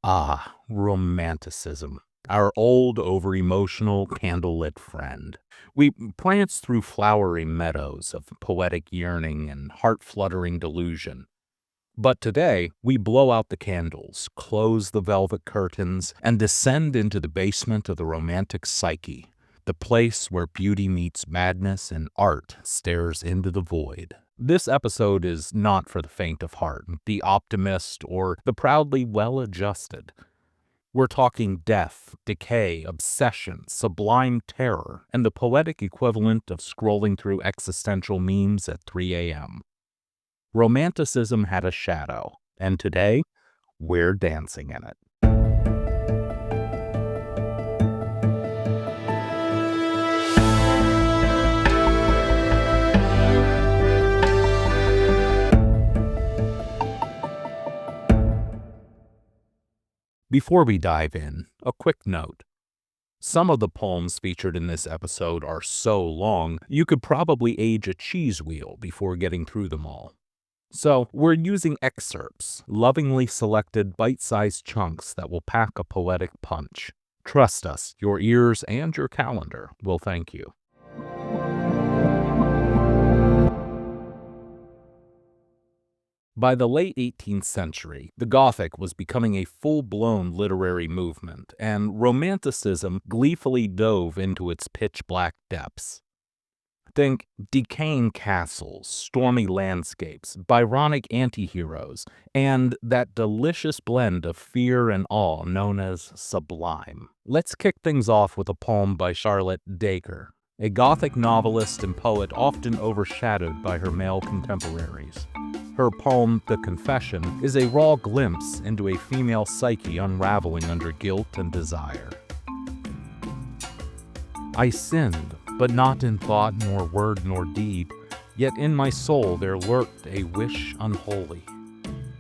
Ah, Romanticism, our old, over-emotional, candlelit friend. We prance through flowery meadows of poetic yearning and heart-fluttering delusion. But today, we blow out the candles, close the velvet curtains, and descend into the basement of the romantic psyche, the place where beauty meets madness and art stares into the void. This episode is not for the faint of heart, the optimist, or the proudly well-adjusted. We're talking death, decay, obsession, sublime terror, and the poetic equivalent of scrolling through existential memes at 3 a.m. Romanticism had a shadow, and today, we're dancing in it. Before we dive in, a quick note. Some of the poems featured in this episode are so long, you could probably age a cheese wheel before getting through them all. So, we're using excerpts, lovingly selected bite-sized chunks that will pack a poetic punch. Trust us, your ears and your calendar will thank you. By the late 18th century, the Gothic was becoming a full-blown literary movement, and Romanticism gleefully dove into its pitch-black depths. Think decaying castles, stormy landscapes, Byronic anti-heroes, and that delicious blend of fear and awe known as sublime. Let's kick things off with a poem by Charlotte Dacre, a Gothic novelist and poet often overshadowed by her male contemporaries. Her poem, The Confession, is a raw glimpse into a female psyche unraveling under guilt and desire. I sinned, but not in thought nor word nor deed, yet in my soul there lurked a wish unholy.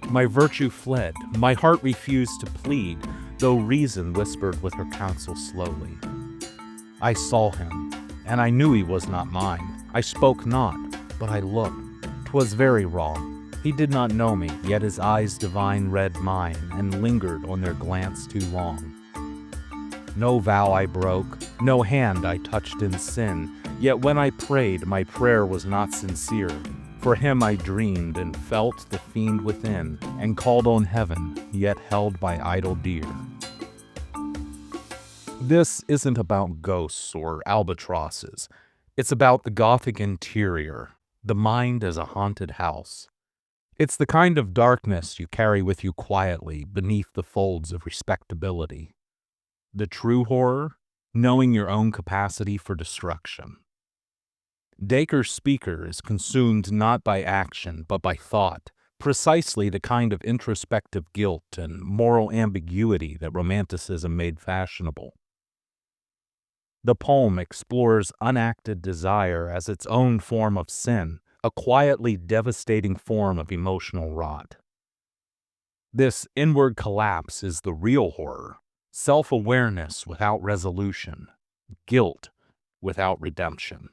My virtue fled, my heart refused to plead, though reason whispered with her counsel slowly. I saw him, and I knew he was not mine. I spoke not, but I looked. 'Twas very wrong. He did not know me, yet his eyes divine read mine, and lingered on their glance too long. No vow I broke, no hand I touched in sin, yet when I prayed, my prayer was not sincere. For him I dreamed and felt the fiend within, and called on heaven, yet held by idol dear. This isn't about ghosts or albatrosses. It's about the Gothic interior, the mind as a haunted house. It's the kind of darkness you carry with you quietly beneath the folds of respectability. The true horror, knowing your own capacity for destruction. Dacre's speaker is consumed not by action but by thought, precisely the kind of introspective guilt and moral ambiguity that Romanticism made fashionable. The poem explores unacted desire as its own form of sin, a quietly devastating form of emotional rot. This inward collapse is the real horror, self-awareness without resolution, guilt without redemption.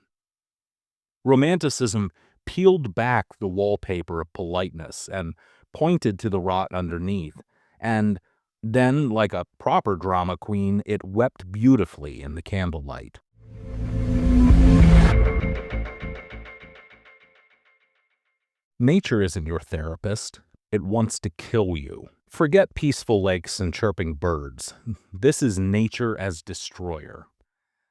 Romanticism peeled back the wallpaper of politeness and pointed to the rot underneath, and then, like a proper drama queen, it wept beautifully in the candlelight. Nature isn't your therapist. It wants to kill you. Forget peaceful lakes and chirping birds. This is nature as destroyer.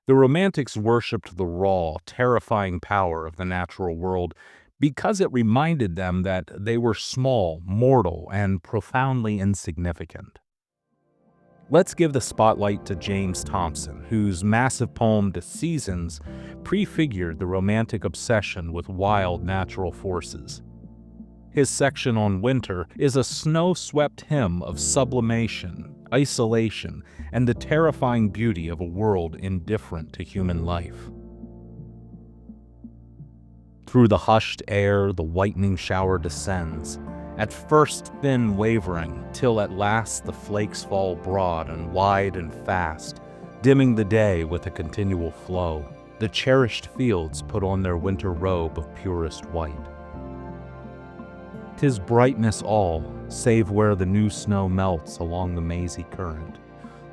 The Romantics worshipped the raw, terrifying power of the natural world because it reminded them that they were small, mortal, and profoundly insignificant. Let's give the spotlight to James Thomson, whose massive poem *The Seasons* prefigured the Romantic obsession with wild natural forces. His section on winter is a snow-swept hymn of sublimation, isolation, and the terrifying beauty of a world indifferent to human life. Through the hushed air, the whitening shower descends, at first thin wavering, till at last the flakes fall broad and wide and fast, dimming the day with a continual flow. The cherished fields put on their winter robe of purest white. 'Tis brightness all, save where the new snow melts along the mazy current.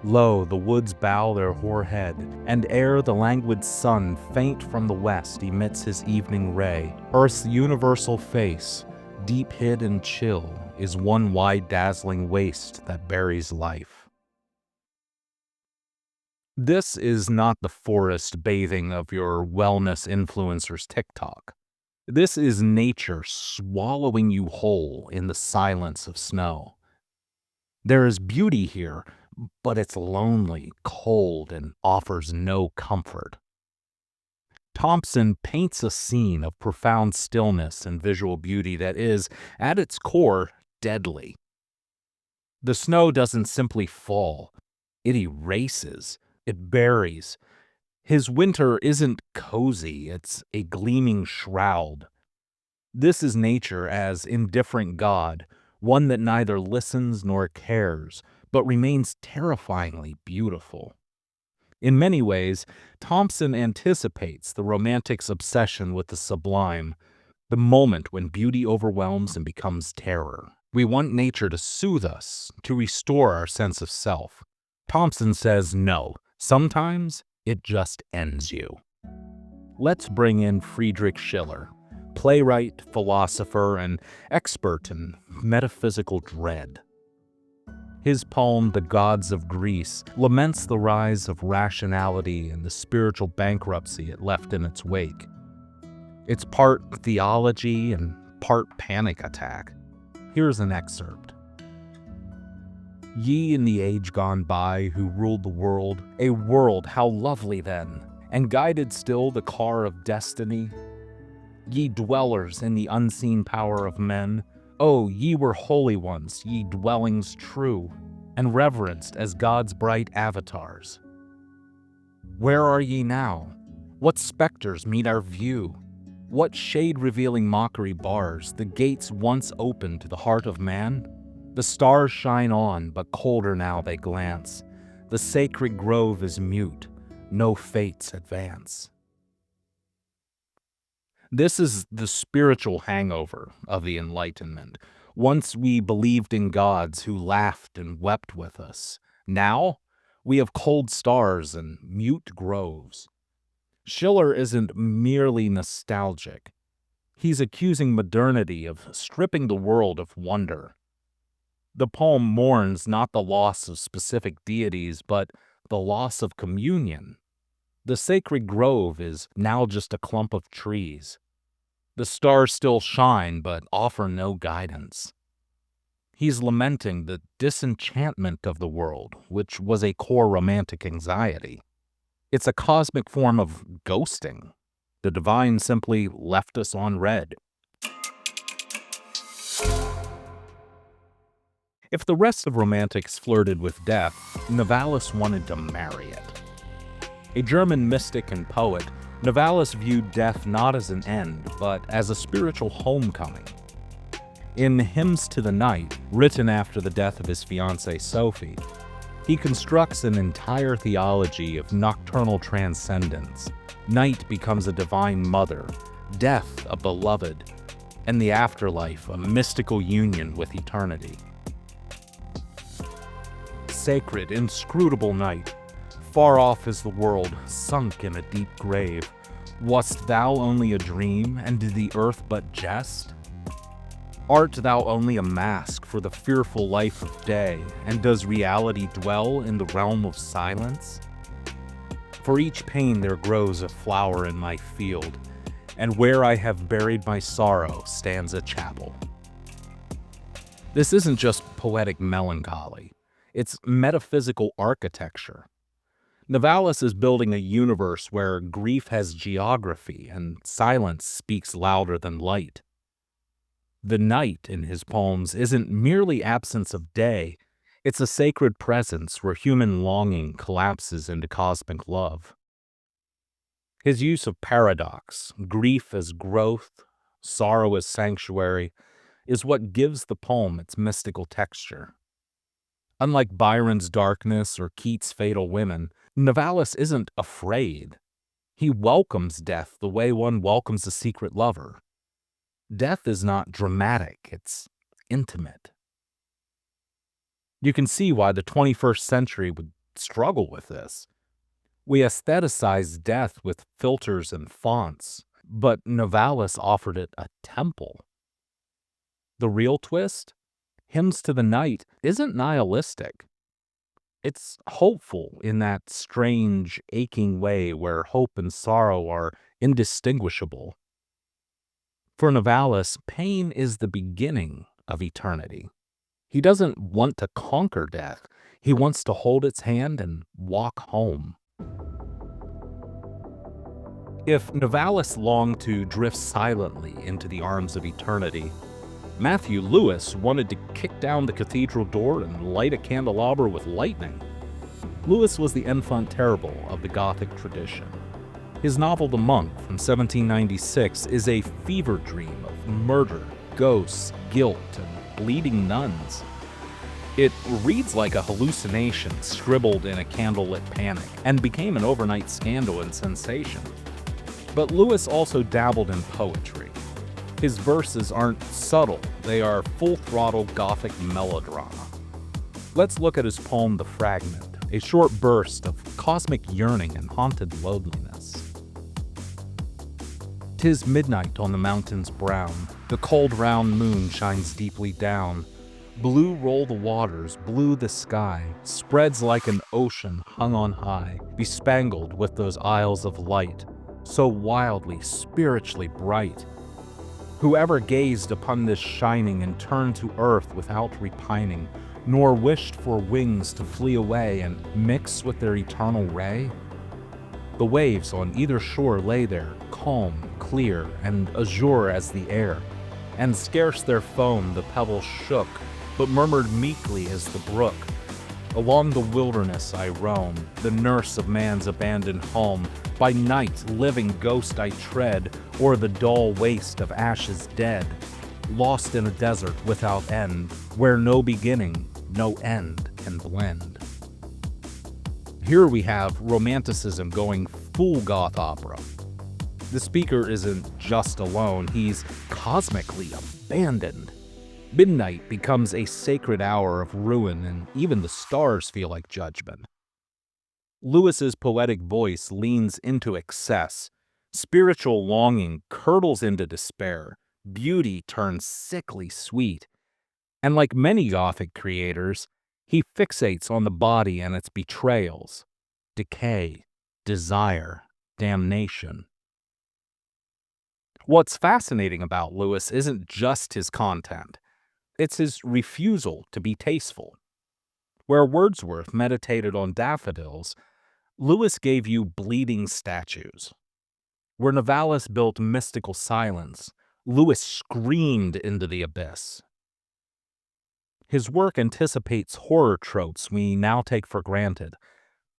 Lo, the woods bow their hoar head, and ere the languid sun, faint from the west, emits his evening ray, earth's universal face, deep hid and chill, is one wide dazzling waste that buries life. This is not the forest bathing of your wellness influencer's TikTok. This is nature swallowing you whole in the silence of snow. There is beauty here, but it's lonely, cold, and offers no comfort. Thomson paints a scene of profound stillness and visual beauty that is, at its core, deadly. The snow doesn't simply fall, it erases, it buries. His winter isn't cozy, it's a gleaming shroud. This is nature as indifferent God, one that neither listens nor cares, but remains terrifyingly beautiful. In many ways, Thomson anticipates the romantic's obsession with the sublime, the moment when beauty overwhelms and becomes terror. We want nature to soothe us, to restore our sense of self. Thomson says no, sometimes it just ends you. Let's bring in Friedrich Schiller, playwright, philosopher, and expert in metaphysical dread. His poem, The Gods of Greece, laments the rise of rationality and the spiritual bankruptcy it left in its wake. It's part theology and part panic attack. Here's an excerpt. Ye in the age gone by who ruled the world, a world how lovely then, and guided still the car of destiny. Ye dwellers in the unseen power of men, oh, ye were holy ones, ye dwellings true, and reverenced as God's bright avatars. Where are ye now? What specters meet our view? What shade-revealing mockery bars the gates once opened to the heart of man? The stars shine on, but colder now they glance. The sacred grove is mute, no fates advance. This is the spiritual hangover of the Enlightenment. Once we believed in gods who laughed and wept with us. Now, we have cold stars and mute groves. Schiller isn't merely nostalgic. He's accusing modernity of stripping the world of wonder. The poem mourns not the loss of specific deities, but the loss of communion. The sacred grove is now just a clump of trees. The stars still shine, but offer no guidance. He's lamenting the disenchantment of the world, which was a core romantic anxiety. It's a cosmic form of ghosting. The divine simply left us on red. If the rest of romantics flirted with death, Novalis wanted to marry it. A German mystic and poet, Novalis viewed death not as an end, but as a spiritual homecoming. In Hymns to the Night, written after the death of his fiancée Sophie, he constructs an entire theology of nocturnal transcendence. Night becomes a divine mother, death a beloved, and the afterlife a mystical union with eternity. Sacred, inscrutable night, far off is the world, sunk in a deep grave. Wast thou only a dream, and did the earth but jest? Art thou only a mask for the fearful life of day, and does reality dwell in the realm of silence? For each pain there grows a flower in my field, and where I have buried my sorrow stands a chapel. This isn't just poetic melancholy, it's metaphysical architecture. Novalis is building a universe where grief has geography and silence speaks louder than light. The night in his poems isn't merely absence of day, it's a sacred presence where human longing collapses into cosmic love. His use of paradox, grief as growth, sorrow as sanctuary, is what gives the poem its mystical texture. Unlike Byron's darkness or Keats' fatal women, Novalis isn't afraid. He welcomes death the way one welcomes a secret lover. Death is not dramatic, it's intimate. You can see why the 21st century would struggle with this. We aestheticize death with filters and fonts, but Novalis offered it a temple. The real twist? Hymns to the Night isn't nihilistic. It's hopeful in that strange, aching way where hope and sorrow are indistinguishable. For Novalis, pain is the beginning of eternity. He doesn't want to conquer death. He wants to hold its hand and walk home. If Novalis longed to drift silently into the arms of eternity, Matthew Lewis wanted to kick down the cathedral door and light a candelabra with lightning. Lewis was the enfant terrible of the Gothic tradition. His novel The Monk from 1796 is a fever dream of murder, ghosts, guilt, and bleeding nuns. It reads like a hallucination scribbled in a candlelit panic and became an overnight scandal and sensation. But Lewis also dabbled in poetry. His verses aren't subtle, they are full-throttle Gothic melodrama. Let's look at his poem The Fragment, a short burst of cosmic yearning and haunted loneliness. "'Tis midnight on the mountains brown, the cold round moon shines deeply down. Blue roll the waters, blue the sky, spreads like an ocean hung on high, bespangled with those isles of light, so wildly, spiritually bright. Whoever gazed upon this shining and turned to earth without repining, nor wished for wings to flee away and mix with their eternal ray? The waves on either shore lay there, calm, clear, and azure as the air, and scarce their foam the pebbles shook, but murmured meekly as the brook. Along the wilderness I roam, the nurse of man's abandoned home. By night, living ghost I tread, o'er the dull waste of ashes dead, lost in a desert without end, where no beginning, no end can blend." Here we have Romanticism going full goth opera. The speaker isn't just alone, he's cosmically abandoned. Midnight becomes a sacred hour of ruin, and even the stars feel like judgment. Lewis's poetic voice leans into excess. Spiritual longing curdles into despair. Beauty turns sickly sweet. And like many Gothic creators, he fixates on the body and its betrayals, decay, desire, damnation. What's fascinating about Lewis isn't just his content. It's his refusal to be tasteful. Where Wordsworth meditated on daffodils, Lewis gave you bleeding statues. Where Novalis built mystical silence, Lewis screamed into the abyss. His work anticipates horror tropes we now take for granted.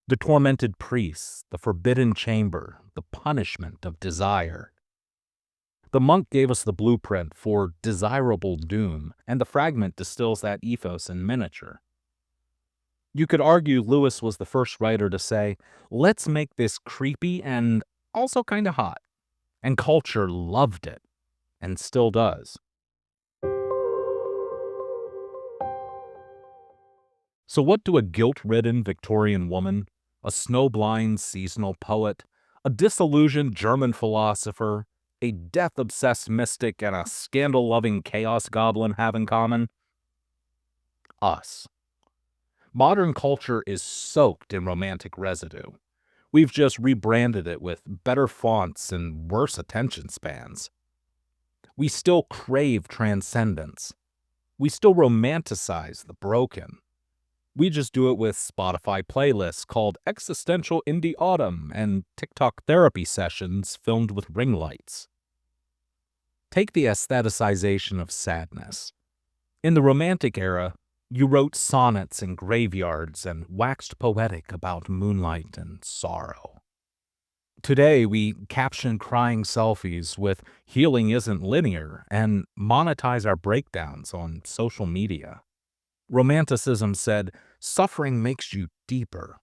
The tormented priest, the forbidden chamber, the punishment of desire. The Monk gave us the blueprint for desirable doom, and the Fragment distills that ethos in miniature. You could argue Lewis was the first writer to say, let's make this creepy and also kinda hot. And culture loved it, and still does. So what do a guilt-ridden Victorian woman, a snowblind seasonal poet, a disillusioned German philosopher, a death-obsessed mystic, and a scandal-loving chaos goblin have in common? Us. Modern culture is soaked in romantic residue. We've just rebranded it with better fonts and worse attention spans. We still crave transcendence. We still romanticize the broken. We just do it with Spotify playlists called Existential Indie Autumn and TikTok therapy sessions filmed with ring lights. Take the aestheticization of sadness. In the Romantic era, you wrote sonnets in graveyards and waxed poetic about moonlight and sorrow. Today, we caption crying selfies with "healing isn't linear" and monetize our breakdowns on social media. Romanticism said, suffering makes you deeper.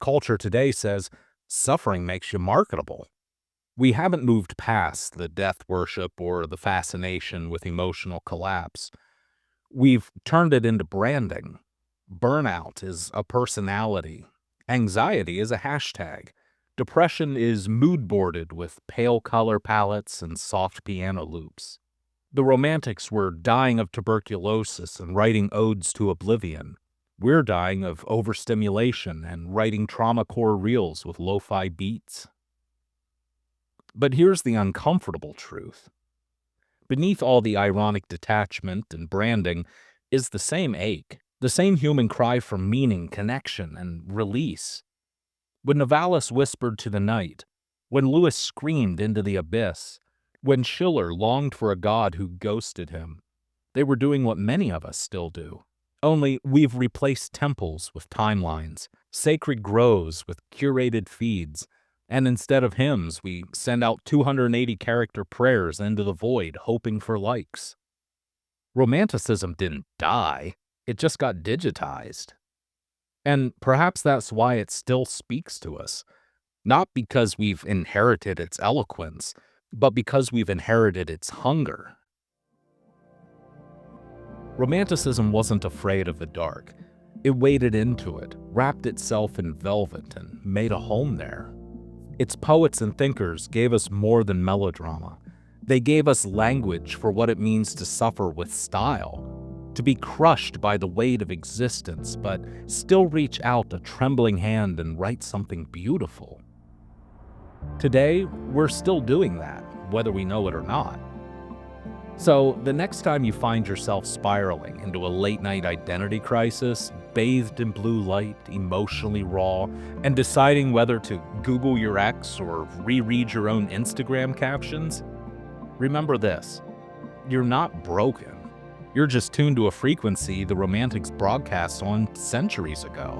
Culture today says, suffering makes you marketable. We haven't moved past the death worship or the fascination with emotional collapse. We've turned it into branding. Burnout is a personality. Anxiety is a hashtag. Depression is mood boarded with pale color palettes and soft piano loops. The Romantics were dying of tuberculosis and writing odes to oblivion. We're dying of overstimulation and writing trauma core reels with lo-fi beats. But here's the uncomfortable truth. Beneath all the ironic detachment and branding is the same ache, the same human cry for meaning, connection, and release. When Novalis whispered to the night, when Lewis screamed into the abyss, when Schiller longed for a god who ghosted him, they were doing what many of us still do. Only we've replaced temples with timelines, sacred groves with curated feeds, and instead of hymns, we send out 280-character prayers into the void hoping for likes. Romanticism didn't die, it just got digitized. And perhaps that's why it still speaks to us. Not because we've inherited its eloquence, but because we've inherited its hunger. Romanticism wasn't afraid of the dark. It waded into it, wrapped itself in velvet, and made a home there. Its poets and thinkers gave us more than melodrama. They gave us language for what it means to suffer with style, to be crushed by the weight of existence, but still reach out a trembling hand and write something beautiful. Today, we're still doing that, whether we know it or not. So, the next time you find yourself spiraling into a late-night identity crisis, bathed in blue light, emotionally raw, and deciding whether to Google your ex or reread your own Instagram captions, remember this: you're not broken. You're just tuned to a frequency the Romantics broadcast on centuries ago.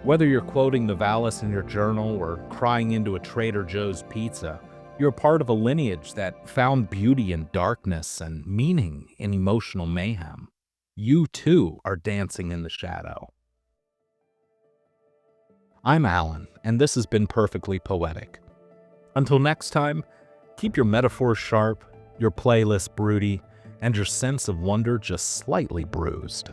Whether you're quoting Novalis in your journal or crying into a Trader Joe's pizza, you're part of a lineage that found beauty in darkness and meaning in emotional mayhem. You too are dancing in the shadow. I'm Alan, and this has been Perfectly Poetic. Until next time, keep your metaphors sharp, your playlist broody, and your sense of wonder just slightly bruised.